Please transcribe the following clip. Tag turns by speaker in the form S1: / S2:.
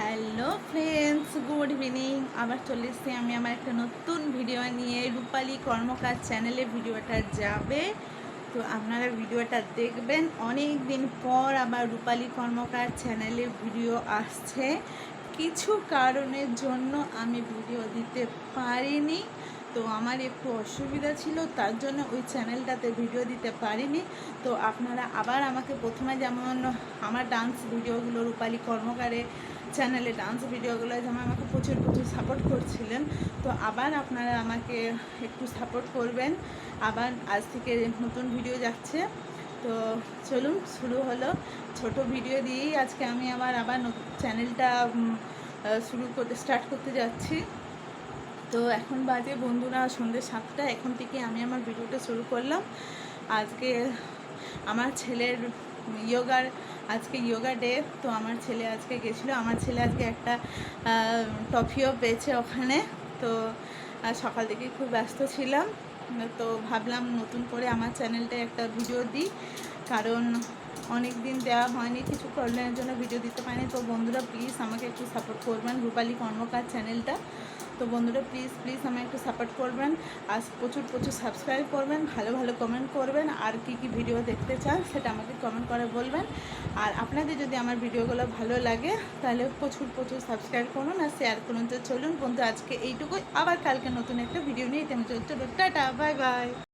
S1: Hello friends, good evening. আবার চলে এসেছি আমি আমার একটা নতুন ভিডিও নিয়ে। রূপালী কর্মকার চ্যানেলে ভিডিওটা যাবে, তো আপনারা ভিডিওটা দেখবেন। অনেক দিন পর আবার রূপালী কর্মকার চ্যানেলে ভিডিও আসছে। কিছু কারণের জন্য আমি ভিডিও দিতে পারিনি, তো আমার একটু অসুবিধা ছিল, তার জন্য ওই চ্যানেলটাতে ভিডিও দিতে পারিনি। তো আপনারা আবার আমাকে প্রথমে যেমন আমার ডান্স ভিডিওগুলো রূপালী কর্মকারে চ্যানেলে ডান্স ভিডিওগুলো যেমন আমাকে প্রচুর সাপোর্ট করছিলেন, তো আবার আপনারা আমাকে একটু সাপোর্ট করবেন। আবার আজ থেকে নতুন ভিডিও যাচ্ছে, তো চলুন শুরু হলো। ছোট ভিডিও দিয়েই আজকে আমি আবার চ্যানেলটা স্টার্ট করতে যাচ্ছি। তো এখন বাজে বন্ধুরা সন্ধ্যে 7টা। এখন থেকে আমি আমার ভিডিওটা শুরু করলাম। আজকে আমার ছেলের আজকে যোগা ডে, তো আমার ছেলে আজকে গেছিলো। আমার ছেলে আজকে একটা ট্রফিও পেয়েছে ওখানে। তো সকাল থেকে খুব ব্যস্ত ছিলাম, তো ভাবলাম নতুন করে আমার চ্যানেলটা একটা ভিডিও দিই, কারণ অনেক দিন দেওয়া হয়নি, কিছু প্রবলেমের জন্য ভিডিও দিতে পারিনি। তো বন্ধুরা প্লিজ আমাকে একটু সাপোর্ট করবেন, রূপালী কর্মকার চ্যানেলটা। তো বন্ধুরা প্লিজ আমাকে একটু সাপোর্ট করবেন, আর প্রচুর সাবস্ক্রাইব করবেন, ভালো কমেন্ট করবেন, আর কি ভিডিও দেখতে চান সেটা আমাকে কমেন্ট করে বলবেন। আর আপনাদের যদি আমার ভিডিওগুলো ভালো লাগে তাহলে প্রচুর সাবস্ক্রাইব করুন আর শেয়ার করুন। তো চলুন বন্ধু, আজকে এইটুকুই। আবার কালকে নতুন একটা ভিডিও নিয়ে চলুন, টাটা, বাই বাই।